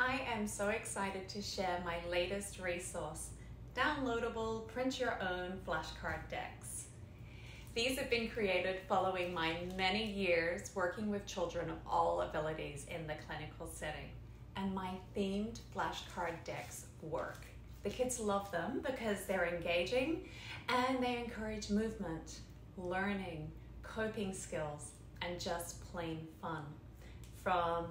I am so excited to share my latest resource, downloadable print-your-own flashcard decks. These have been created following my many years working with children of all abilities in the clinical setting, and my themed flashcard decks work. The kids love them because they're engaging and they encourage movement, learning, coping skills, and just plain fun. From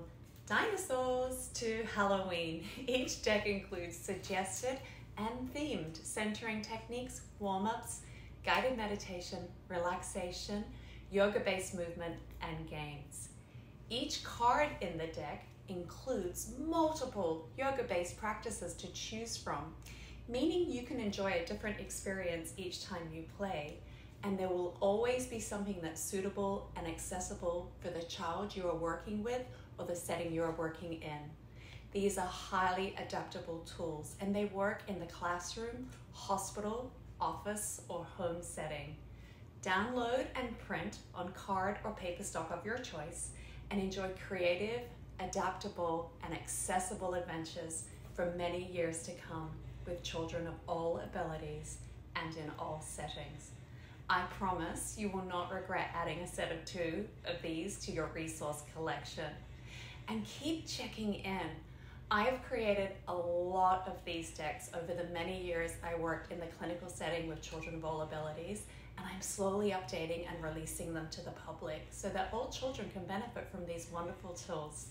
dinosaurs to Halloween, each deck includes suggested and themed centering techniques, warm-ups, guided meditation, relaxation, yoga-based movement, and games. Each card in the deck includes multiple yoga-based practices to choose from, meaning you can enjoy a different experience each time you play, and there will always be something that's suitable and accessible for the child you are working with or the setting you are working in. These are highly adaptable tools, and they work in the classroom, hospital, office, or home setting. Download and print on card or paper stock of your choice and enjoy creative, adaptable, and accessible adventures for many years to come with children of all abilities and in all settings. I promise you will not regret adding a set of 2 of these to your resource collection. And keep checking in. I have created a lot of these decks over the many years I worked in the clinical setting with children of all abilities, and I'm slowly updating and releasing them to the public so that all children can benefit from these wonderful tools.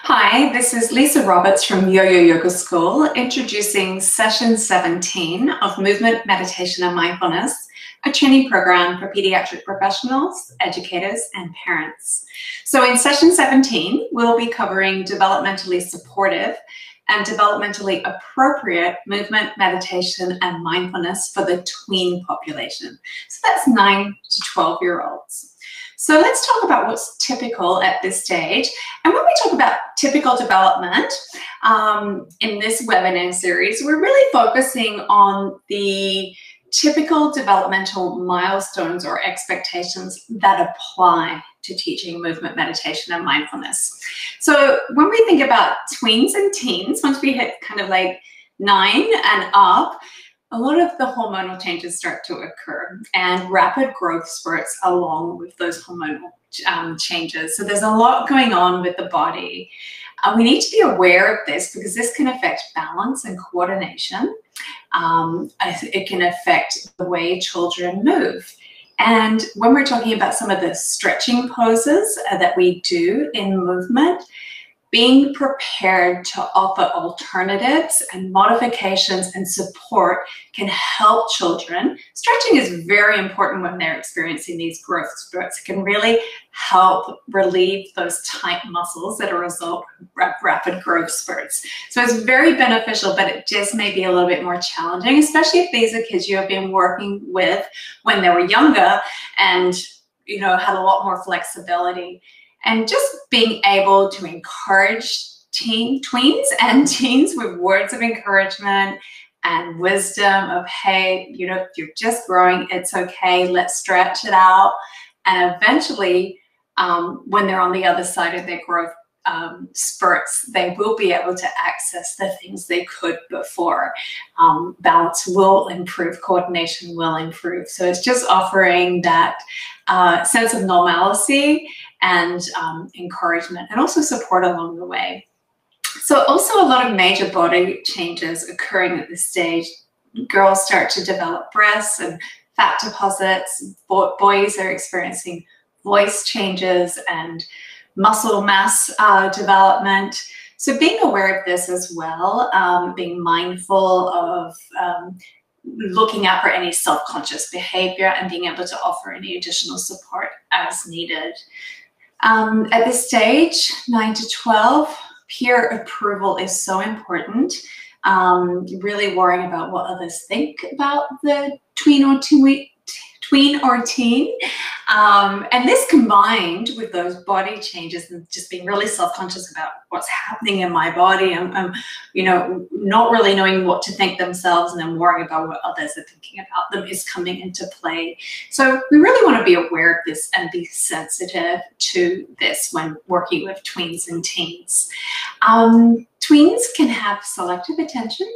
Hi, this is Lisa Roberts from Yo-Yo Yoga School, introducing session 17 of Movement, Meditation and Mindfulness, a training program for pediatric professionals, educators, and parents. So in session 17, we'll be covering developmentally supportive and developmentally appropriate movement, meditation, and mindfulness for the tween population. So that's 9 to 12-year-olds. So let's talk about what's typical at this stage. And when we talk about typical development in this webinar series, we're really focusing on the typical developmental milestones or expectations that apply to teaching movement, meditation, and mindfulness. So when we think about tweens and teens, once we hit kind of like 9 and up, a lot of the hormonal changes start to occur and rapid growth spurts along with those hormonal changes. So there's a lot going on with the body. We need to be aware of this because this can affect balance and coordination. It can affect the way children move. And when we're talking about some of the stretching poses that we do in movement, being prepared to offer alternatives and modifications and support can help children. Stretching is very important when they're experiencing these growth spurts. It can really help relieve those tight muscles that are a result of rapid growth spurts. So it's very beneficial, but it just may be a little bit more challenging, especially if these are kids you have been working with when they were younger and had a lot more flexibility. And just being able to encourage tweens and teens with words of encouragement and wisdom of, hey, if you're just growing, it's okay, let's stretch it out. And eventually, when they're on the other side of their growth spurts, they will be able to access the things they could before. Balance will improve, coordination will improve. So it's just offering that sense of normalcy and encouragement, and also support along the way. So also a lot of major body changes occurring at this stage. Girls start to develop breasts and fat deposits. Boys are experiencing voice changes and muscle mass development. So being aware of this as well, being mindful of looking out for any self-conscious behavior and being able to offer any additional support as needed. At this stage, 9 to 12, peer approval is so important. Really worrying about what others think about the tween or teen. And this combined with those body changes and just being really self-conscious about what's happening in my body and you know, not really knowing what to think themselves and then worrying about what others are thinking about them is coming into play. So we really want to be aware of this and be sensitive to this when working with tweens and teens. Tweens can have selective attention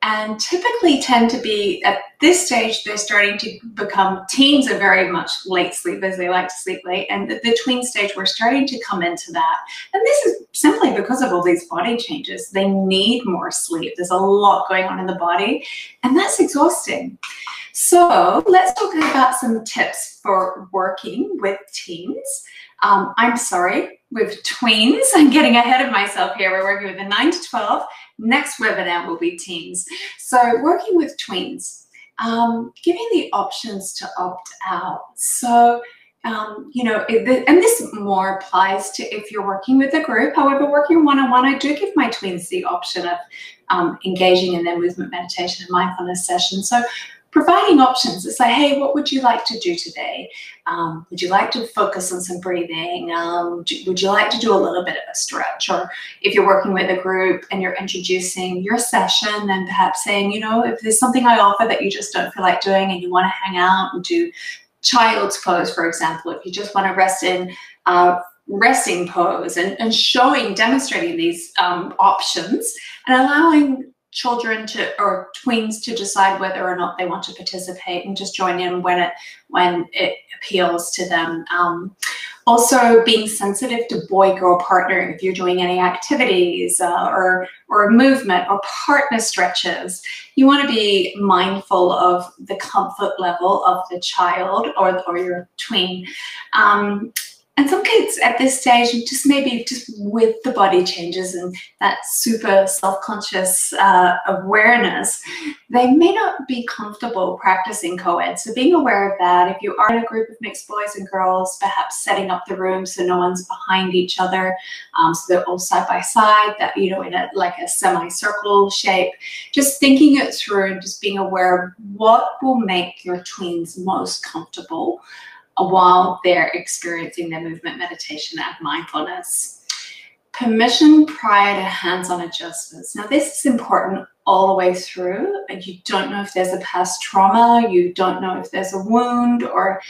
and typically tend to be, at this stage, they're starting to become, teens are very much late sleepers, they like to sleep late, and the tween stage, we're starting to come into that. And this is simply because of all these body changes. They need more sleep. There's a lot going on in the body, and that's exhausting. So let's talk about some tips for working with teens. I'm sorry, with tweens, I'm getting ahead of myself here. We're working with the 9 to 12. Next webinar will be teens. So working with tweens, giving the options to opt out. So, you know, and this more applies to if you're working with a group. However, working one-on-one, I do give my tweens the option of engaging in their movement meditation and mindfulness sessions. So providing options. It's like, hey, what would you like to do today? Would you like to focus on some breathing? Would you like to do a little bit of a stretch? Or if you're working with a group and you're introducing your session and perhaps saying, you know, if there's something I offer that you just don't feel like doing and you want to hang out and do child's pose, for example, if you just want to rest in resting pose and demonstrating these options and allowing children or tweens to decide whether or not they want to participate and just join in when it appeals to them. Also being sensitive to boy-girl partnering. If you're doing any activities or movement or partner stretches, you want to be mindful of the comfort level of the child or your tween. And some kids at this stage, just maybe just with the body changes and that super self-conscious awareness, they may not be comfortable practicing co-ed. So being aware of that, if you are in a group of mixed boys and girls, perhaps setting up the room so no one's behind each other, so they're all side by side, that, you know, in like a semicircle shape, just thinking it through and just being aware of what will make your tweens most comfortable while they're experiencing their movement meditation and mindfulness. Permission prior to hands-on adjustments. Now this is important all the way through. You don't know if there's a past trauma, you don't know if there's a wound, or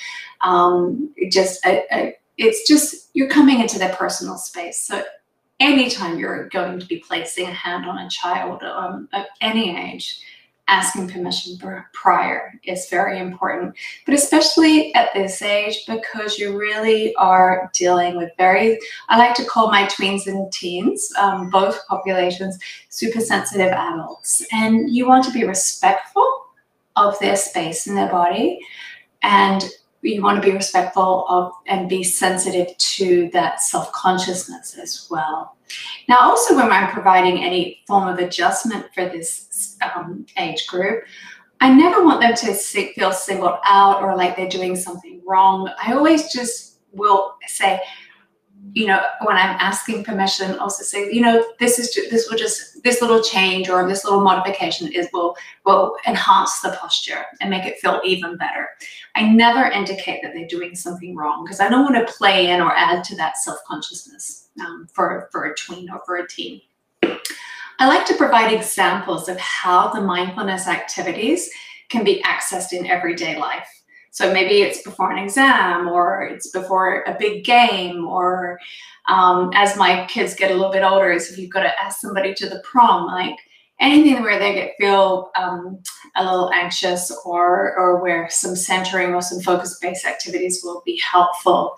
it's just you're coming into their personal space. So anytime you're going to be placing a hand on a child at any age, asking permission prior is very important, but especially at this age, because you really are dealing with I like to call my tweens and teens, both populations, super sensitive adults. And you want to be respectful of their space in their body, and you want to be respectful of and be sensitive to that self-consciousness as well. Now, also when I'm providing any form of adjustment for this age group, I never want them to feel singled out or like they're doing something wrong. I always just will say, you know, when I'm asking permission, also say, you know, this little change or this little modification will enhance the posture and make it feel even better. I never indicate that they're doing something wrong because I don't want to play in or add to that self-consciousness for a tween or for a teen. I like to provide examples of how the mindfulness activities can be accessed in everyday life. So maybe it's before an exam, or it's before a big game, or as my kids get a little bit older, is if you've got to ask somebody to the prom, like anything where they feel a little anxious, or where some centering or some focus-based activities will be helpful.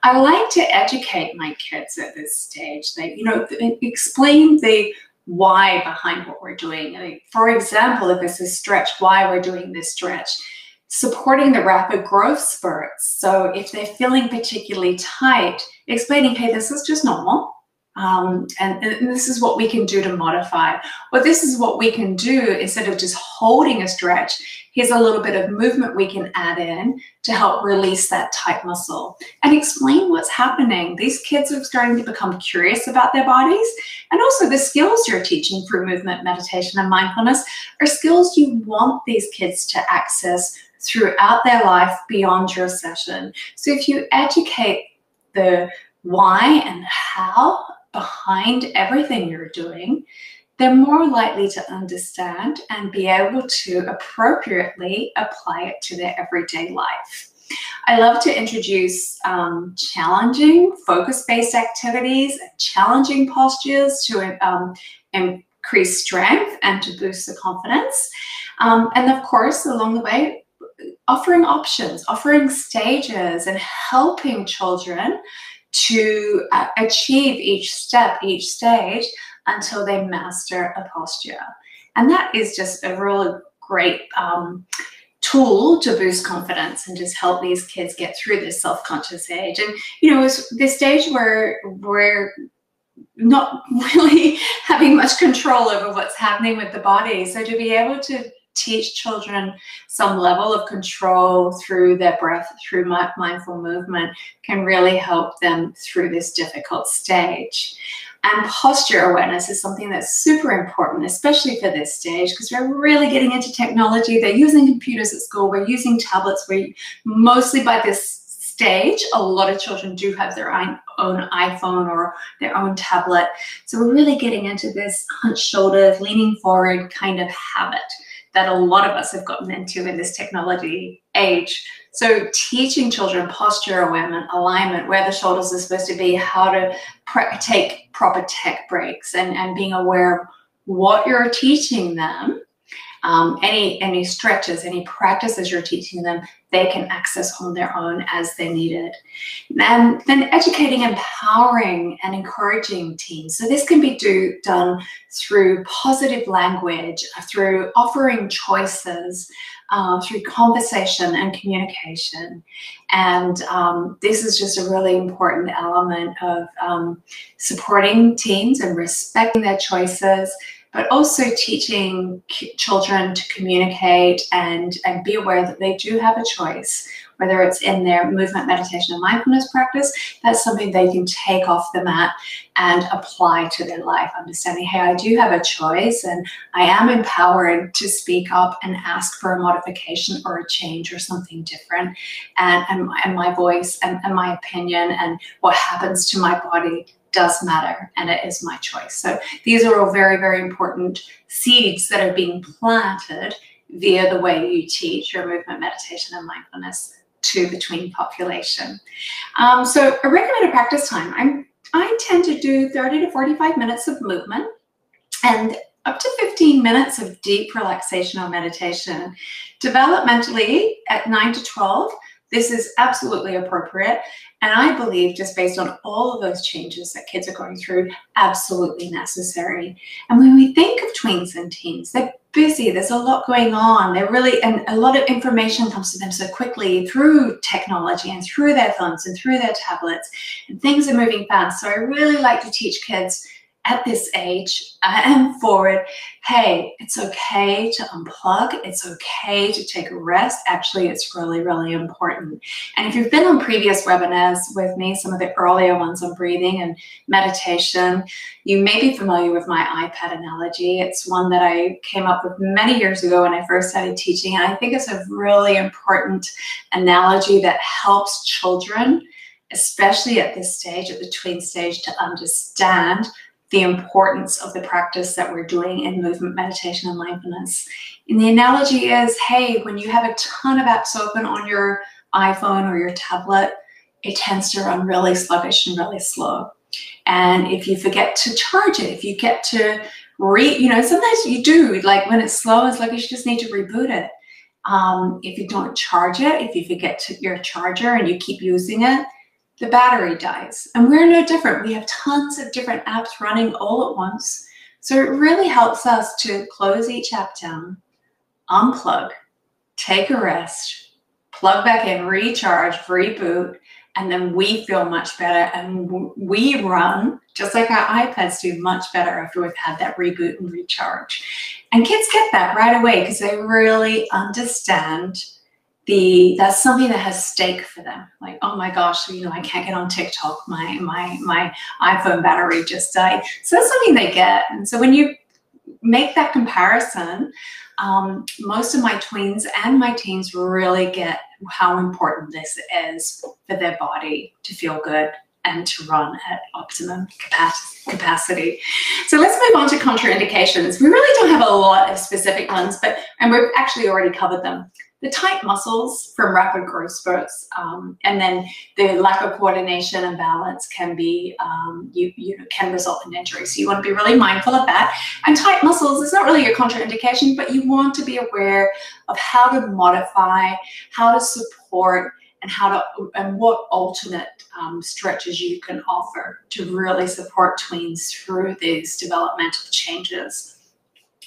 I like to educate my kids at this stage. They, you know, explain the why behind what we're doing. Like, for example, if it's a stretch, why we're doing this stretch. Supporting the rapid growth spurts. So if they're feeling particularly tight, explaining, hey, this is just normal. And this is what we can do to modify. Well, this is what we can do instead of just holding a stretch. Here's a little bit of movement we can add in to help release that tight muscle and explain what's happening. These kids are starting to become curious about their bodies, and also the skills you're teaching through movement, meditation, and mindfulness are skills you want these kids to access throughout their life beyond your session. So if you educate the why and how behind everything you're doing, they're more likely to understand and be able to appropriately apply it to their everyday life. I love to introduce challenging, focus-based activities, challenging postures to increase strength and to boost the confidence. And of course, along the way, offering options, offering stages, and helping children to achieve each step, each stage, until they master a posture. And that is just a really great tool to boost confidence and just help these kids get through this self-conscious age. And, you know, it's this stage where we're not really having much control over what's happening with the body. So to be able to teach children some level of control through their breath, through mindful movement, can really help them through this difficult stage. And posture awareness is something that's super important, especially for this stage, because we're really getting into technology. They're using computers at school. We're using tablets. Mostly by this stage, a lot of children do have their own iPhone or their own tablet. So we're really getting into this hunched shoulders, leaning forward kind of habit that a lot of us have gotten into in this technology age. So teaching children posture awareness, alignment, where the shoulders are supposed to be, how to take proper tech breaks, and being aware of what you're teaching them. Any stretches, any practices you're teaching them, they can access on their own as they need it. And then educating, empowering, and encouraging teens. So this can be done through positive language, through offering choices, through conversation and communication. And this is just a really important element of supporting teens and respecting their choices, but also teaching children to communicate and be aware that they do have a choice, whether it's in their movement, meditation, and mindfulness practice. That's something they can take off the mat and apply to their life, understanding, hey, I do have a choice, and I am empowered to speak up and ask for a modification or a change or something different. And my voice and my opinion and what happens to my body does matter, and it is my choice. So these are all very, very important seeds that are being planted via the way you teach your movement, meditation, and mindfulness to the tween population. So a recommended practice time, I tend to do 30 to 45 minutes of movement and up to 15 minutes of deep relaxation or meditation. Developmentally at 9 to 12, this is absolutely appropriate. And I believe, just based on all of those changes that kids are going through, absolutely necessary. And when we think of tweens and teens, they're busy. There's a lot going on. And a lot of information comes to them so quickly through technology and through their phones and through their tablets. And things are moving fast. So I really like to teach kids at this age and forward, hey, it's okay to unplug. It's okay to take a rest. Actually, it's really, really important. And if you've been on previous webinars with me, some of the earlier ones on breathing and meditation, you may be familiar with my iPad analogy. It's one that I came up with many years ago when I first started teaching. And I think it's a really important analogy that helps children, especially at this stage, at the tween stage, to understand the importance of the practice that we're doing in movement, meditation, and mindfulness. And the analogy is, hey, when you have a ton of apps open on your iPhone or your tablet, it tends to run really sluggish and really slow. And if you forget to charge it, if you get to sometimes you do, like when it's slow and sluggish, you just need to reboot it. If you don't charge it, if you forget your charger and you keep using it, the battery dies. And we're no different. We have tons of different apps running all at once. So it really helps us to close each app down, unplug, take a rest, plug back in, recharge, reboot, and then we feel much better, and we run, just like our iPads do, much better after we've had that reboot and recharge. And kids get that right away because they really understand that's something that has stake for them. Like, oh my gosh, you know, I can't get on TikTok. My iPhone battery just died. So that's something they get. And so when you make that comparison, most of my tweens and my teens really get how important this is for their body to feel good and to run at optimum capacity. So let's move on to contraindications. We really don't have a lot of specific ones, and we've actually already covered them. The tight muscles from rapid growth spurts, and then the lack of coordination and balance can be, can result in injury. So you want to be really mindful of that. And tight muscles is not really a contraindication, but you want to be aware of how to modify, how to support, and what alternate stretches you can offer to really support tweens through these developmental changes.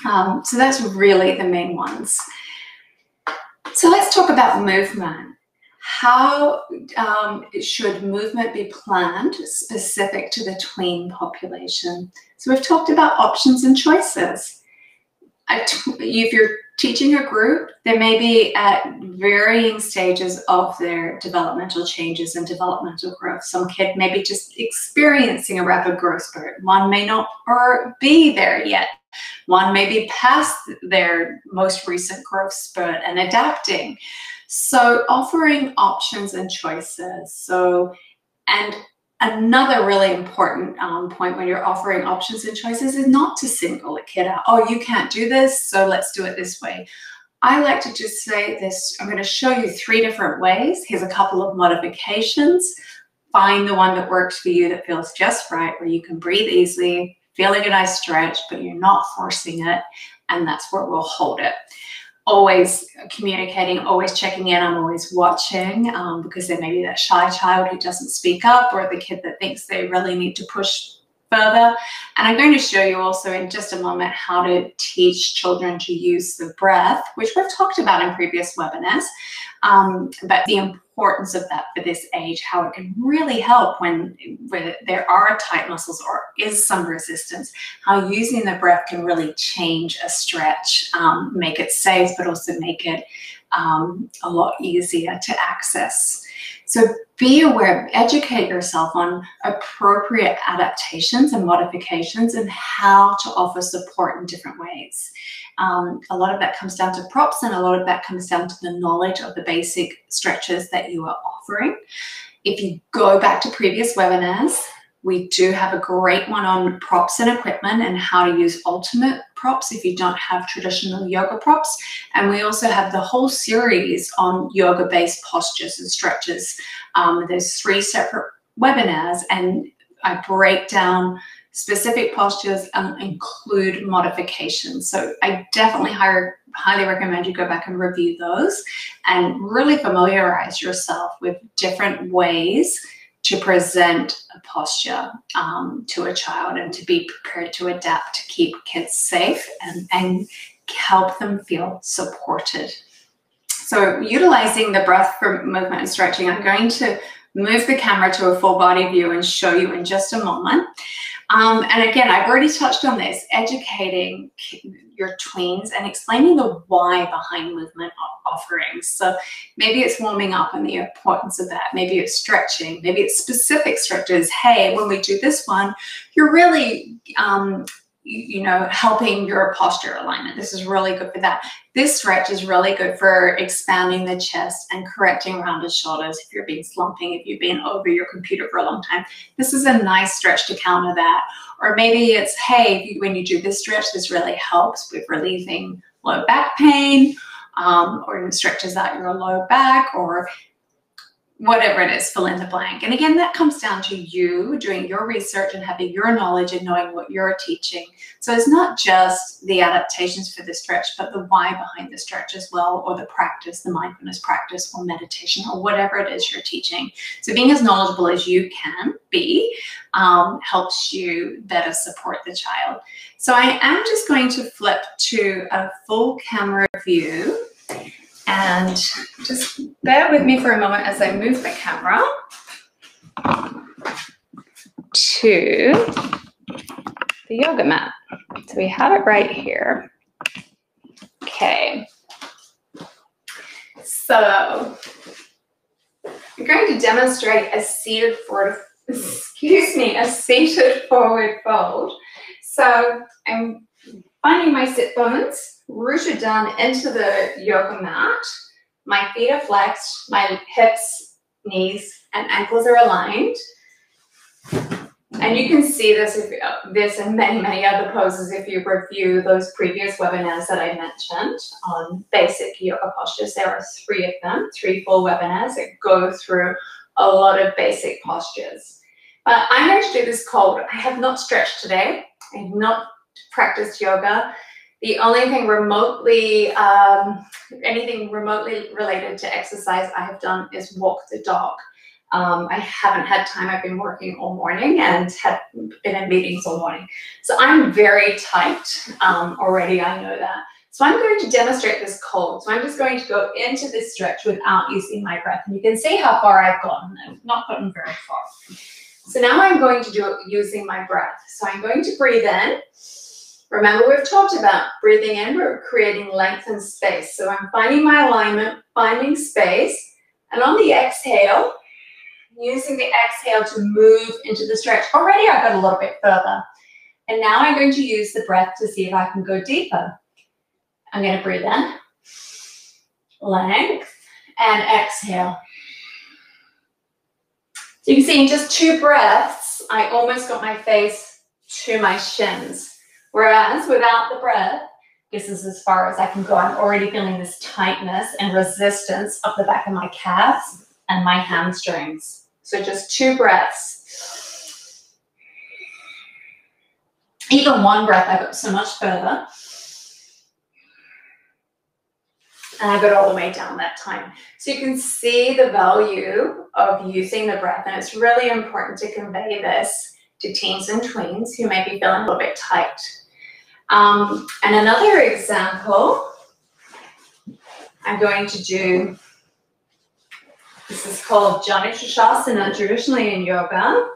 So that's really the main ones. So let's talk about movement. How should movement be planned specific to the tween population? So we've talked about options and choices. If you're teaching a group, they may be at varying stages of their developmental changes and developmental growth. Some kid may be just experiencing a rapid growth spurt. One may not be there yet. One may be past their most recent growth spurt and adapting. So offering options and choices. And another really important point when you're offering options and choices is not to single a kid out. Oh, you can't do this, so let's do it this way. I like to just say this. I'm going to show you 3 different ways. Here's a couple of modifications. Find the one that works for you, that feels just right, where you can breathe easily, feeling a nice stretch, but you're not forcing it, and that's where we'll hold it. Always communicating, always checking in, I'm always watching, because there may be that shy child who doesn't speak up, or the kid that thinks they really need to push further. And I'm going to show you also in just a moment how to teach children to use the breath, which we've talked about in previous webinars, but the importance of that for this age, how it can really help when there are tight muscles or is some resistance, how using the breath can really change a stretch, make it safe, but also make it a lot easier to access. So be aware, educate yourself on appropriate adaptations and modifications and how to offer support in different ways. A lot of that comes down to props, and a lot of that comes down to the knowledge of the basic stretches that you are offering. If you go back to previous webinars, we do have a great one on props and equipment and how to use ultimate props if you don't have traditional yoga props. And we also have the whole series on yoga-based postures and stretches. There's 3 separate webinars, and I break down specific postures and include modifications. So I definitely highly recommend you go back and review those and really familiarize yourself with different ways to present a posture to a child, and to be prepared to adapt to keep kids safe and help them feel supported. So utilizing the breath for movement and stretching, I'm going to move the camera to a full body view and show you in just a moment. And again, I've already touched on this, educating your tweens and explaining the why behind movement offerings. So maybe it's warming up and the importance of that. Maybe it's stretching. Maybe it's specific stretches. Hey, when we do this one, you're really, helping your posture alignment. This is really good for that. This stretch is really good for expanding the chest and correcting rounded shoulders if you're been slumping, if you've been over your computer for a long time. This is a nice stretch to counter that. Or maybe it's, hey, when you do this stretch, this really helps with relieving low back pain, or it stretches out your low back, or whatever it is, fill in the blank. And again, that comes down to you doing your research and having your knowledge and knowing what you're teaching. So it's not just the adaptations for the stretch, but the why behind the stretch as well, or the practice, the mindfulness practice or meditation or whatever it is you're teaching. So being as knowledgeable as you can be helps you better support the child. So I am just going to flip to a full camera view. And just bear with me for a moment as I move the camera. to the yoga mat. So we have it right here. Okay. So I'm going to demonstrate a seated forward, a seated forward fold. So I'm finding my sit bones rooted down into the yoga mat. My feet are flexed, my hips, knees, and ankles are aligned. And you can see this and many other poses if you review those previous webinars that I mentioned on basic yoga postures. There are 3 of them, 3 full webinars that go through a lot of basic postures. But I'm going to do this cold. I have not stretched today. I have not practiced yoga. The only thing anything remotely related to exercise I have done is walk the dog. I haven't had time. I've been working all morning and have been in meetings all morning. So I'm very tight already, I know that. So I'm going to demonstrate this cold. So I'm just going to go into this stretch without using my breath. And you can see how far I've gotten. I've not gotten very far. So now I'm going to do it using my breath. So I'm going to breathe in. Remember, we've talked about breathing in, we're creating length and space. So I'm finding my alignment, finding space. And on the exhale, using the exhale to move into the stretch. Already I got a little bit further. And now I'm going to use the breath to see if I can go deeper. I'm going to breathe in, length, and exhale. So you can see in just 2 breaths, I almost got my face to my shins. Whereas without the breath, this is as far as I can go. I'm already feeling this tightness and resistance up the back of my calves and my hamstrings. So just 2 breaths. Even 1 breath, I got so much further. And I got all the way down that time. So you can see the value of using the breath. And it's really important to convey this to teens and tweens who may be feeling a little bit tight. And another example, I'm going to do, this is called Janu Shasana traditionally in yoga,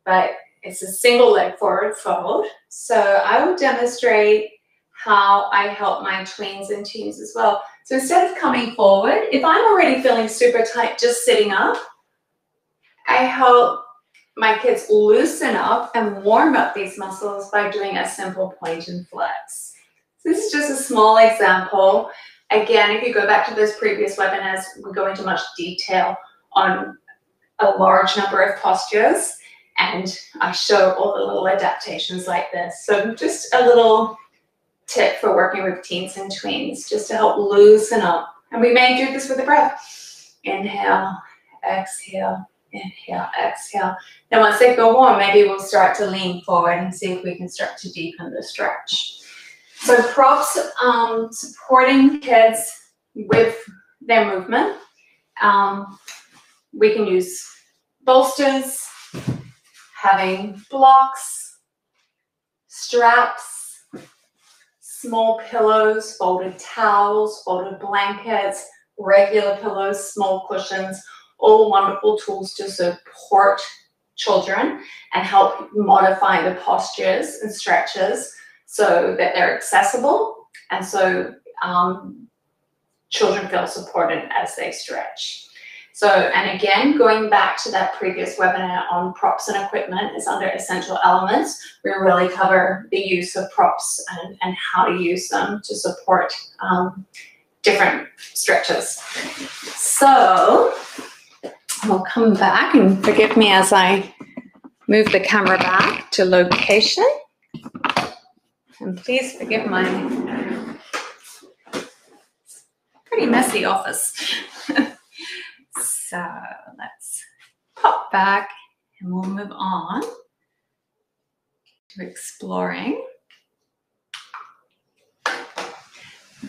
but it's a single leg forward fold. So I will demonstrate how I help my tweens and teens as well. So instead of coming forward, if I'm already feeling super tight just sitting up, I help my kids loosen up and warm up these muscles by doing a simple point and flex. So this is just a small example. Again, if you go back to those previous webinars, we go into much detail on a large number of postures, and I show all the little adaptations like this. So just a little tip for working with teens and tweens, just to help loosen up. And we may do this with the breath. Inhale, exhale, inhale, exhale. Then once they feel warm, maybe we'll start to lean forward and see if we can start to deepen the stretch. So props, supporting kids with their movement. We can use bolsters, having blocks, straps, small pillows, folded towels, folded blankets, regular pillows, small cushions, all wonderful tools to support children and help modify the postures and stretches so that they're accessible and so children feel supported as they stretch. So, and again, going back to that previous webinar on props and equipment is under essential elements. We really cover the use of props and how to use them to support different stretches. So I'll come back, and forgive me as I move the camera back to location. And please forgive my pretty messy office. So let's pop back and we'll move on to exploring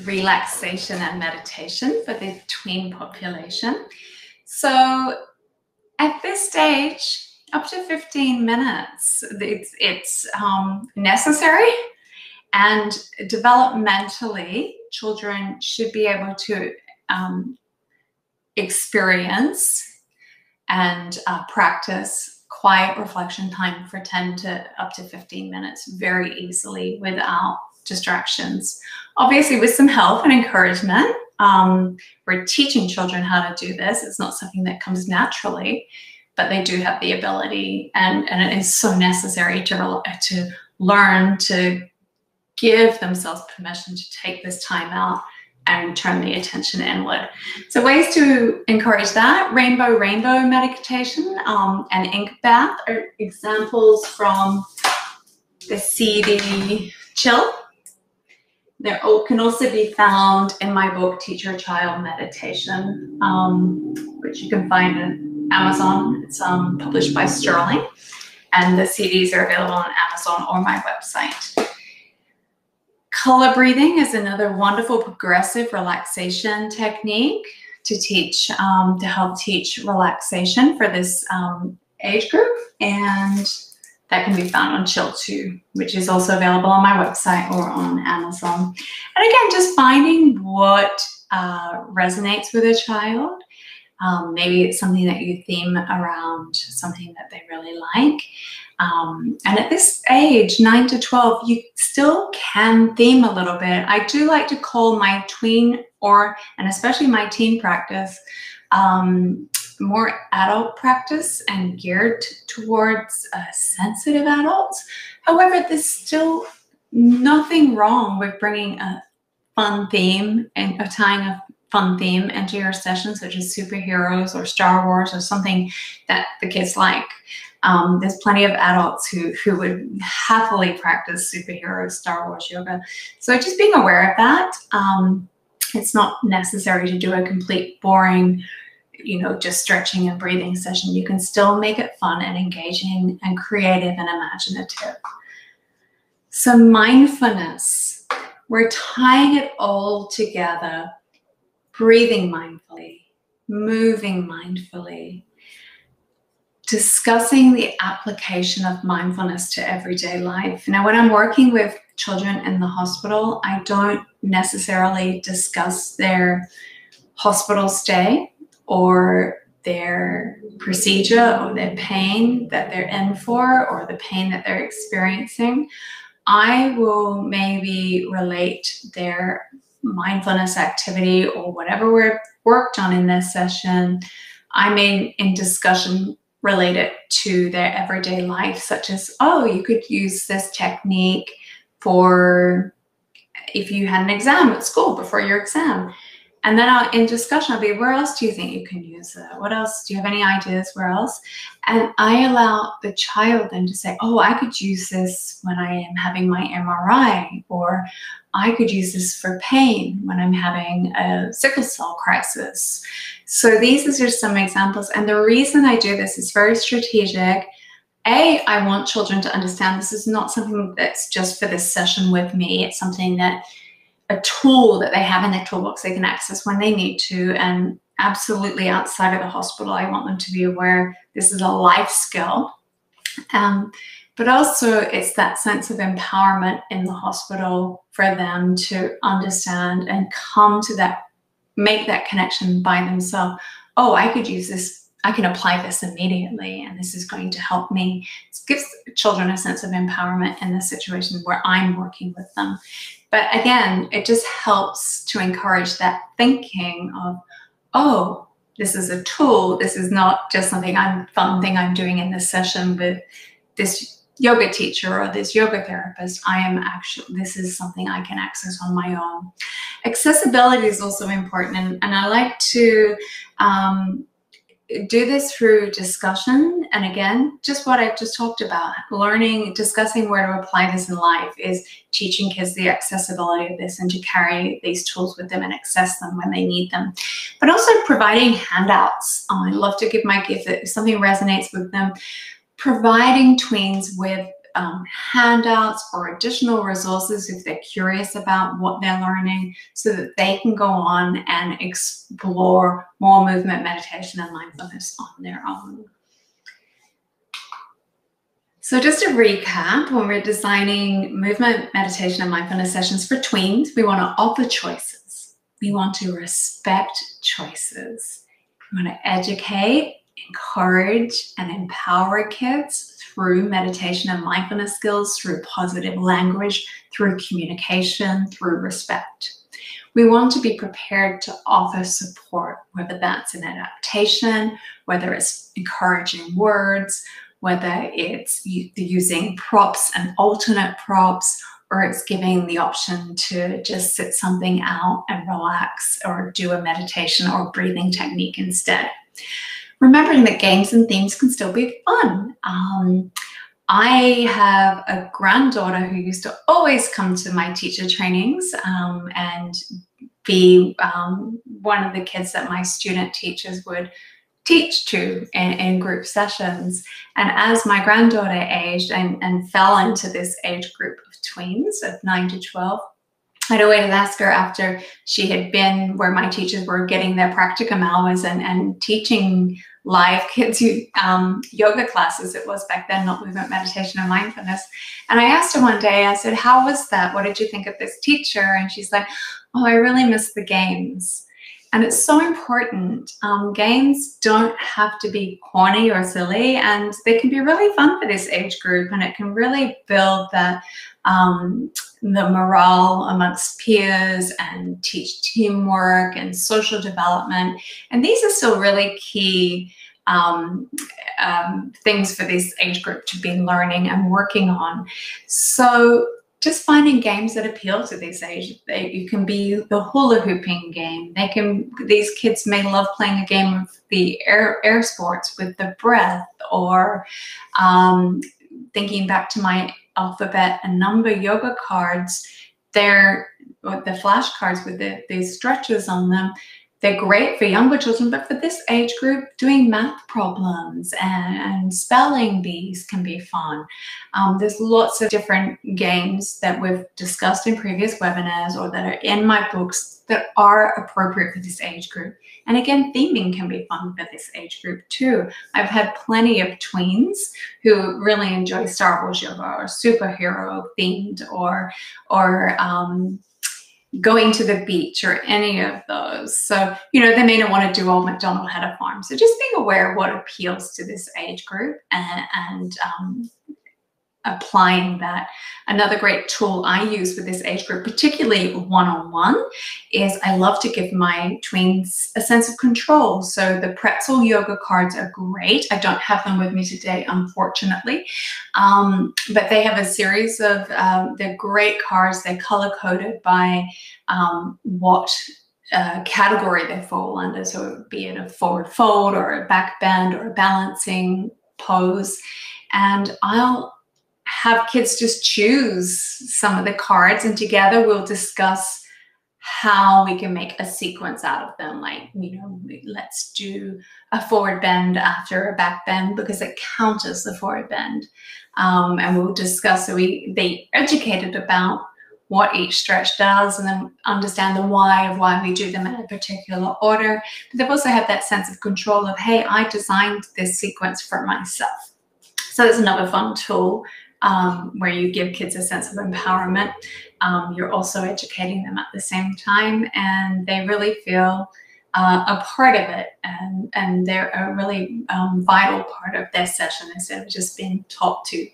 relaxation and meditation for the tween population. So at this stage, up to 15 minutes, it's necessary, and developmentally, children should be able to experience and practice quiet reflection time for 10 to up to 15 minutes very easily without distractions. Obviously, with some help and encouragement. We're teaching children how to do this. It's not something that comes naturally, but they do have the ability, and it is so necessary to learn to give themselves permission to take this time out and turn the attention inward. So ways to encourage that: rainbow meditation and ink bath are examples from the CD Chill. They can also be found in my book, Teach Your Child Meditation, which you can find on Amazon. It's published by Sterling, and the CDs are available on Amazon or my website. Color breathing is another wonderful progressive relaxation technique to teach, to help teach relaxation for this age group, and that can be found on Chill 2, which is also available on my website or on Amazon. And again, just finding what resonates with a child. Maybe it's something that you theme around something that they really like. And at this age, 9 to 12, you still can theme a little bit. I do like to call my tween and especially my teen practice more adult practice and geared towards sensitive adults. However, there's still nothing wrong with bringing a fun theme and tying a fun theme into your session, such as superheroes or Star Wars or something that the kids like. There's plenty of adults who would happily practice superheroes, Star Wars yoga. So just being aware of that. It's not necessary to do a complete boring, just stretching and breathing session. You can still make it fun and engaging and creative and imaginative. So mindfulness, we're tying it all together, breathing mindfully, moving mindfully, discussing the application of mindfulness to everyday life. Now, when I'm working with children in the hospital, I don't necessarily discuss their hospital stay or their procedure or their pain that they're in for or the pain that they're experiencing. I will maybe relate their mindfulness activity or whatever we worked on in this session. I may, in discussion, relate it to their everyday life, such as, oh, you could use this technique for if you had an exam at school before your exam. And then in discussion, I'll be, where else do you think you can use it? What else? Do you have any ideas where else? And I allow the child then to say, oh, I could use this when I am having my MRI, or I could use this for pain when I'm having a sickle cell crisis. So these are just some examples. And the reason I do this is very strategic. I want children to understand this is not something that's just for this session with me. It's something that a tool that they have in their toolbox they can access when they need to, and absolutely outside of the hospital. I want them to be aware this is a life skill. But also it's that sense of empowerment in the hospital for them to understand and come to that, make that connection by themselves. Oh, I could use this, I can apply this immediately, and this is going to help me. It gives children a sense of empowerment in the situation where I'm working with them. But again, it just helps to encourage that thinking of, oh, this is a tool. This is not just something fun thing I'm doing in this session with this yoga teacher or this yoga therapist. This is something I can access on my own. Accessibility is also important, and I like to do this through discussion. And again, just what I've just talked about, learning, discussing where to apply this in life is teaching kids the accessibility of this and to carry these tools with them and access them when they need them. But also providing handouts. I love to give my kids, if something resonates with them, providing tweens with handouts or additional resources if they're curious about what they're learning, so that they can go on and explore more movement, meditation, and mindfulness on their own. So just to recap, when we're designing movement, meditation, and mindfulness sessions for tweens, we want to offer choices. We want to respect choices. We want to educate encourage and empower kids through meditation and mindfulness skills, through positive language, through communication, through respect. We want to be prepared to offer support, whether that's an adaptation, whether it's encouraging words, whether it's using props and alternate props, or it's giving the option to just sit something out and relax or do a meditation or breathing technique instead. Remembering that games and themes can still be fun. I have a granddaughter who used to always come to my teacher trainings and be one of the kids that my student teachers would teach to in group sessions. And as my granddaughter aged and fell into this age group of tweens of 9 to 12, I'd always ask her after she had been where my teachers were getting their practicum hours and teaching live kids yoga classes. It was back then, not movement, meditation, and mindfulness. And I asked her one day, I said, how was that? What did you think of this teacher? And she's like, oh, I really miss the games. And it's so important. Games don't have to be corny or silly, and they can be really fun for this age group, and it can really build the morale amongst peers and teach teamwork and social development. And these are still really key things for this age group to be learning and working on. So just finding games that appeal to this age. You can be the hula hooping game. These kids may love playing a game of the air sports with the breath, or thinking back to my alphabet and number yoga cards. They're the flashcards with these stretches on them. They're great for younger children, but for this age group, doing math problems and spelling bees can be fun. There's lots of different games that we've discussed in previous webinars or that are in my books that are appropriate for this age group. And again, theming can be fun for this age group too. I've had plenty of tweens who really enjoy Star Wars yoga or superhero themed or going to the beach or any of those. So, they may not want to do Old MacDonald had a farm. So just being aware of what appeals to this age group and applying that. Another great tool I use with this age group, particularly one-on-one, is I love to give my tweens a sense of control. So the pretzel yoga cards are great. I don't have them with me today, unfortunately, but they have a series of, they're great cards. They're color-coded by what category they fall under. So be it a forward fold or a back bend or a balancing pose. And I'll have kids just choose some of the cards, and together we'll discuss how we can make a sequence out of them. Like, let's do a forward bend after a back bend because it counts as the forward bend. And we'll discuss, so they educated about what each stretch does, and then understand the why of why we do them in a particular order. But they've also had that sense of control of, hey, I designed this sequence for myself. So there's another fun tool where you give kids a sense of empowerment. You're also educating them at the same time, and they really feel a part of it, and they're a really vital part of their session instead of just being taught to.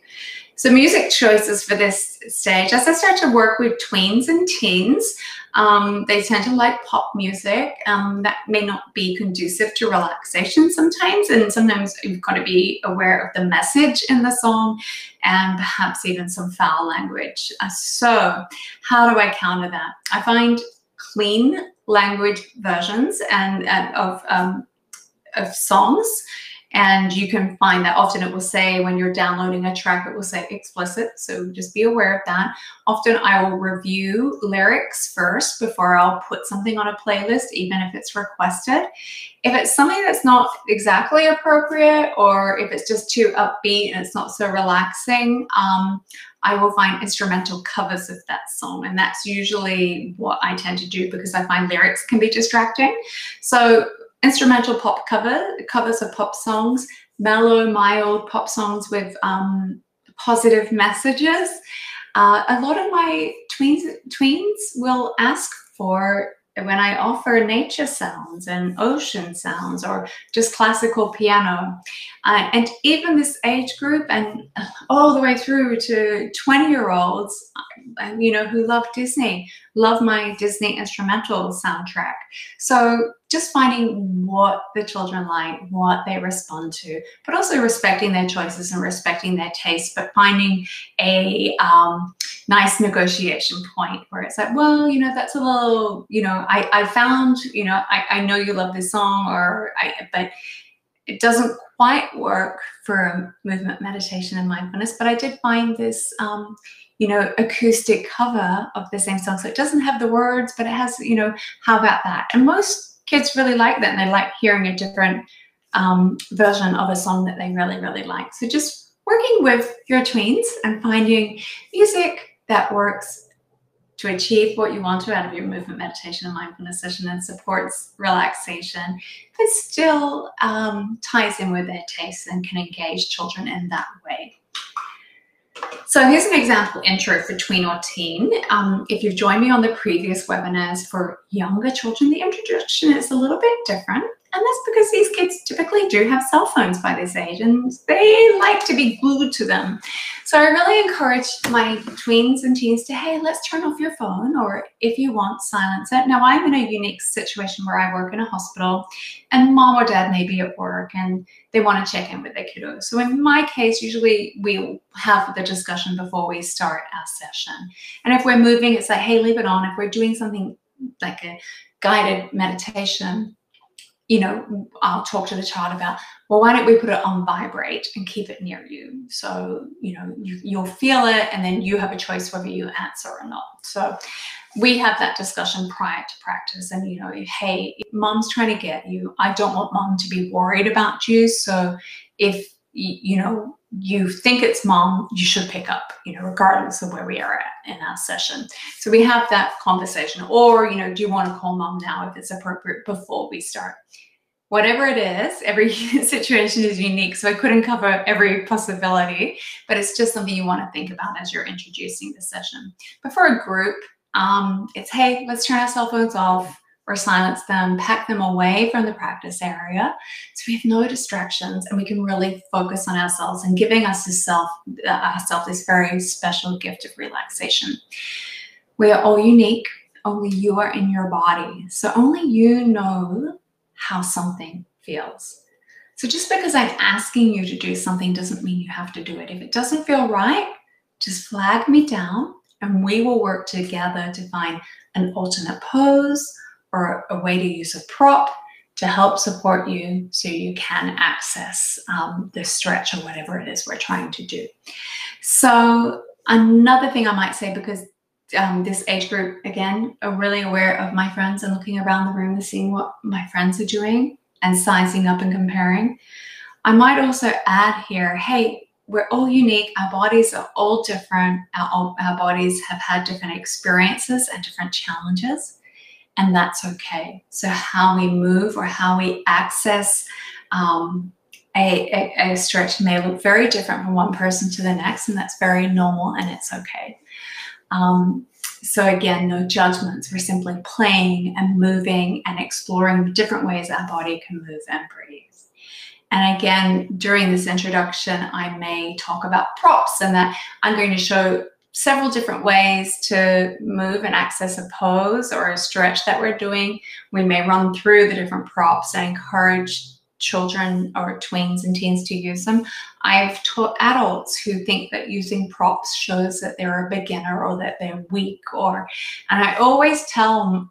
So music choices for this stage. As I start to work with tweens and teens, they tend to like pop music. That may not be conducive to relaxation sometimes, and sometimes you've got to be aware of the message in the song and perhaps even some foul language. So how do I counter that? I find clean language versions of songs. And you can find that often it will say, when you're downloading a track, it will say explicit. So just be aware of that. Often I will review lyrics first before I'll put something on a playlist, even if it's requested. If it's something that's not exactly appropriate, or if it's just too upbeat and it's not so relaxing, I will find instrumental covers of that song. And that's usually what I tend to do because I find lyrics can be distracting. So instrumental pop covers of pop songs, mellow, mild pop songs with positive messages. A lot of my tweens will ask for when I offer nature sounds and ocean sounds or just classical piano. And even this age group and all the way through to 20-year-olds, you know, who love Disney, love my Disney instrumental soundtrack. So just finding what the children like, what they respond to, but also respecting their choices and respecting their tastes, but finding a nice negotiation point where it's like, well, you know, that's a little, you know, I found, you know, I know you love this song, but it doesn't quite work for movement, meditation, and mindfulness. But I did find this, you know, acoustic cover of the same song. So it doesn't have the words, but it has, you know, how about that? And most kids really like that. And they like hearing a different version of a song that they really, really like. So just working with your tweens and finding music that works to achieve what you want to out of your movement, meditation, and mindfulness session and supports relaxation, but still ties in with their tastes and can engage children in that way. So here's an example intro for tween or teen. If you've joined me on the previous webinars for younger children, the introduction is a little bit different. And that's because these kids typically do have cell phones by this age and they like to be glued to them. So I really encourage my tweens and teens to, hey, let's turn off your phone, or if you want, silence it. Now, I'm in a unique situation where I work in a hospital and mom or dad may be at work and they want to check in with their kiddos. So in my case, usually we'll have the discussion before we start our session. And if we're moving, it's like, hey, leave it on. If we're doing something like a guided meditation, you know, I'll talk to the child about, well, why don't we put it on vibrate and keep it near you? So, you know, you'll feel it and then you have a choice whether you answer or not. So we have that discussion prior to practice and, you know, hey, mom's trying to get you. I don't want mom to be worried about you. So if, you know, you think it's mom, you should pick up, you know, regardless of where we are at in our session. So we have that conversation. Or, you know, do you want to call mom now if it's appropriate before we start? Whatever it is, every situation is unique. So I couldn't cover every possibility, but it's just something you want to think about as you're introducing the session. But for a group, it's, hey, let's turn our cell phones off or silence them, pack them away from the practice area so we have no distractions and we can really focus on ourselves and giving us ourselves this very special gift of relaxation. We are all unique. Only you are in your body. So only you know how something feels. So just because I'm asking you to do something doesn't mean you have to do it. If it doesn't feel right, just flag me down and we will work together to find an alternate pose or a way to use a prop to help support you so you can access the stretch or whatever it is we're trying to do. So another thing I might say, because this age group, again, are really aware of my friends and looking around the room and seeing what my friends are doing and sizing up and comparing. I might also add here, hey, we're all unique. Our bodies are all different. Our bodies have had different experiences and different challenges, and that's okay. So how we move or how we access a stretch may look very different from one person to the next, and that's very normal and it's okay. So again, no judgments. We're simply playing and moving and exploring different ways our body can move and breathe. And again, during this introduction, I may talk about props and that I'm going to show several different ways to move and access a pose or a stretch that we're doing. We may run through the different props and encourage children or tweens and teens to use them. I've taught adults who think that using props shows that they're a beginner or that they're weak, and I always tell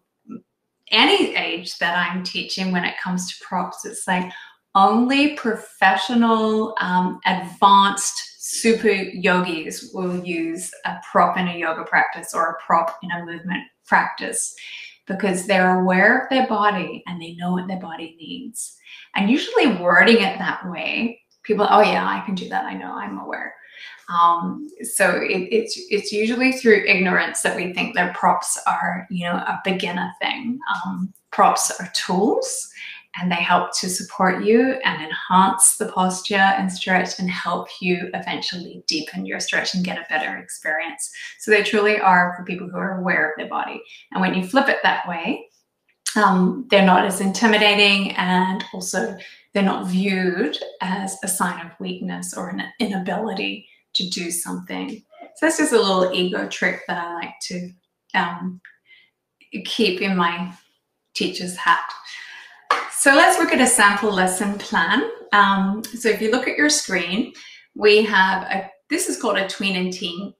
any age that I'm teaching when it comes to props, it's like only professional, advanced super yogis will use a prop in a yoga practice or a prop in a movement practice because they're aware of their body and they know what their body needs. And usually wording it that way, people, oh yeah, I can do that. I know, I'm aware. So it's usually through ignorance that we think that props are, you know, a beginner thing. Props are tools and they help to support you and enhance the posture and stretch and help you eventually deepen your stretch and get a better experience. So they truly are for people who are aware of their body. And when you flip it that way, They're not as intimidating, and also they're not viewed as a sign of weakness or an inability to do something. So that's just a little ego trick that I like to keep in my teacher's hat. So let's look at a sample lesson plan. So if you look at your screen, we have this is called a tween and teen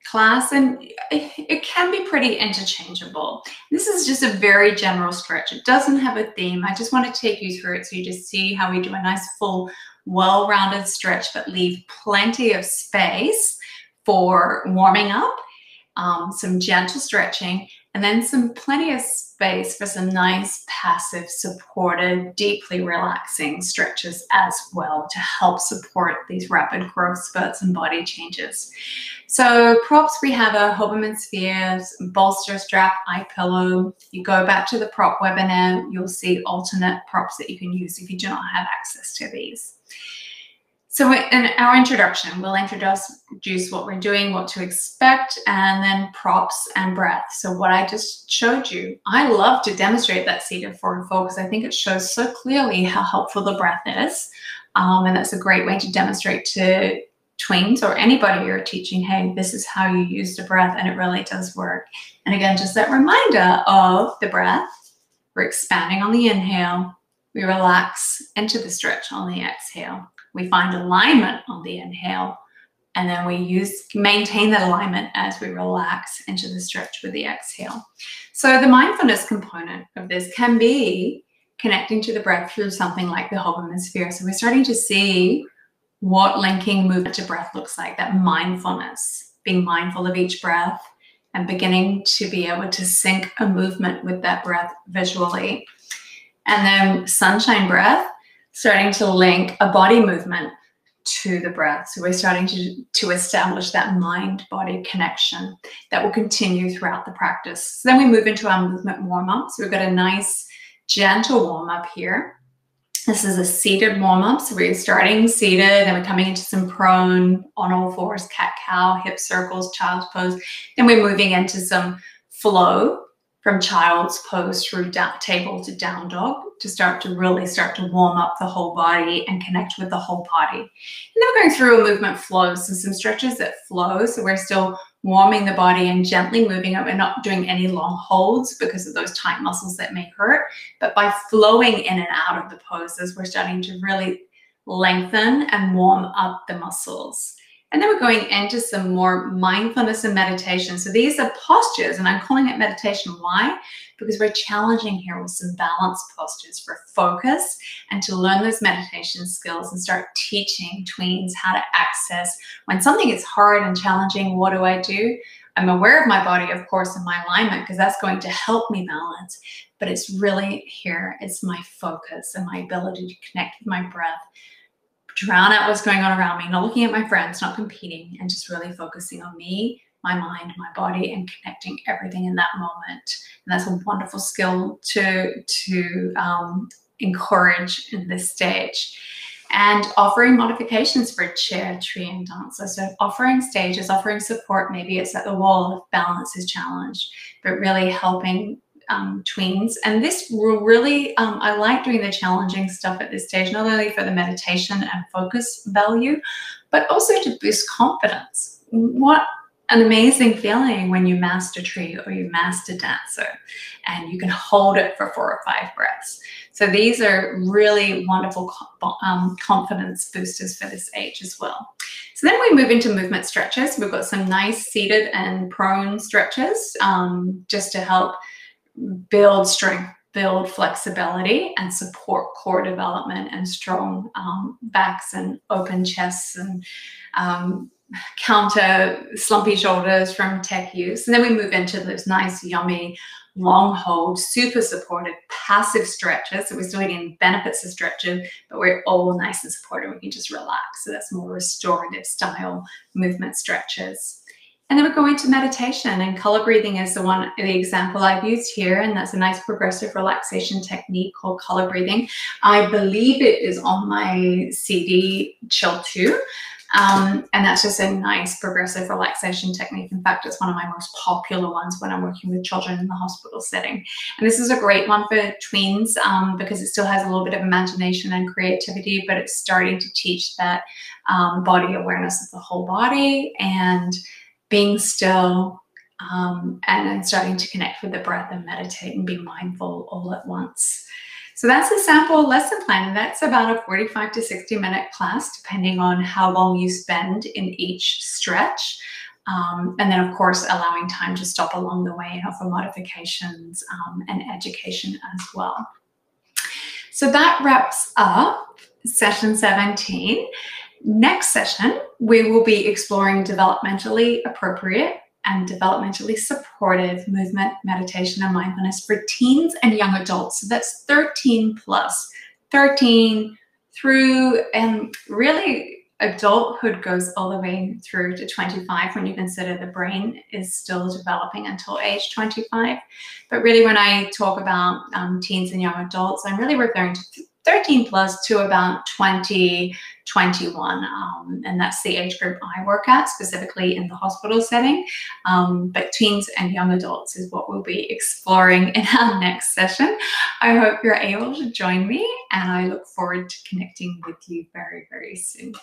class, and it can be pretty interchangeable. This is just a very general stretch. It doesn't have a theme. I just want to take you through it so you just see how we do a nice full well-rounded stretch, but leave plenty of space for warming up, some gentle stretching, and then plenty of space for some nice passive supported, deeply relaxing stretches as well to help support these rapid growth spurts and body changes. So props, we have a Hoberman sphere, bolster strap, eye pillow. You go back to the prop webinar, you'll see alternate props that you can use if you do not have access to these. So in our introduction, we'll introduce what we're doing, what to expect, and then props and breath. So what I just showed you, I love to demonstrate that seated forward fold because I think it shows so clearly how helpful the breath is. And that's a great way to demonstrate to tweens or anybody you're teaching, hey, this is how you use the breath, and it really does work. And again, just that reminder of the breath. We're expanding on the inhale. We relax into the stretch on the exhale. We find alignment on the inhale, and then we maintain that alignment as we relax into the stretch with the exhale. So the mindfulness component of this can be connecting to the breath through something like the Hoberman sphere. So we're starting to see what linking movement to breath looks like, that mindfulness, being mindful of each breath and beginning to be able to sync a movement with that breath visually. And then sunshine breath, starting to link a body movement to the breath. So we're starting to establish that mind-body connection that will continue throughout the practice. So then we move into our movement warm-up. So we've got a nice gentle warm-up here. This is a seated warm-up. So we're starting seated and we're coming into some prone, on all fours, cat-cow, hip circles, child's pose. Then we're moving into some flow from child's pose through table to down dog to really start to warm up the whole body and connect with the whole body. And then we're going through a movement flow, so some stretches that flow. So we're still warming the body and gently moving it. We're not doing any long holds because of those tight muscles that may hurt. But by flowing in and out of the poses, we're starting to really lengthen and warm up the muscles. And then we're going into some more mindfulness and meditation. So these are postures, and I'm calling it meditation. Why? Because we're challenging here with some balanced postures for focus and to learn those meditation skills and start teaching tweens how to access when something is hard and challenging. What do? I'm aware of my body, of course, and my alignment, because that's going to help me balance. But it's really here, it's my focus and my ability to connect with my breath, drown out what's going on around me, not looking at my friends, not competing, and just really focusing on me, my mind, my body, and connecting everything in that moment. And that's a wonderful skill to encourage in this stage. And offering modifications for chair, tree, and dancer. So offering stages, offering support. Maybe it's at the wall if balance is challenged, but really helping tweens. And this will really, I like doing the challenging stuff at this stage, not only for the meditation and focus value, but also to boost confidence. What an amazing feeling when you master tree or you master dancer and you can hold it for 4 or 5 breaths. So these are really wonderful confidence boosters for this age as well. So then we move into movement stretches. We've got some nice seated and prone stretches just to help build strength, build flexibility, and support core development and strong backs and open chests and counter slumpy shoulders from tech use. And then we move into those nice, yummy, long hold, super supported, passive stretches. So we're still getting benefits of stretching, but we're all nice and supported. We can just relax. So that's more restorative style movement stretches. And then we're going to meditation, and color breathing is the example I've used here, and that's a nice progressive relaxation technique called color breathing. I believe it is on my CD Chill 2, And that's just a nice progressive relaxation technique. In fact, it's one of my most popular ones when I'm working with children in the hospital setting. And this is a great one for tweens because it still has a little bit of imagination and creativity, but it's starting to teach that body awareness of the whole body and being still, and then starting to connect with the breath and meditate and be mindful all at once. So that's a sample lesson plan, and that's about a 45 to 60-minute class, depending on how long you spend in each stretch. And then, of course, allowing time to stop along the way and offer modifications and education as well. So that wraps up session 17. Next session, we will be exploring developmentally appropriate and developmentally supportive movement, meditation, and mindfulness for teens and young adults. So that's 13 plus, 13 through, and really adulthood goes all the way through to 25 when you consider the brain is still developing until age 25. But really when I talk about teens and young adults, I'm really referring to 13 plus to about 20, 21, and that's the age group I work at, specifically in the hospital setting. But teens and young adults is what we'll be exploring in our next session. I hope you're able to join me, and I look forward to connecting with you very, very soon.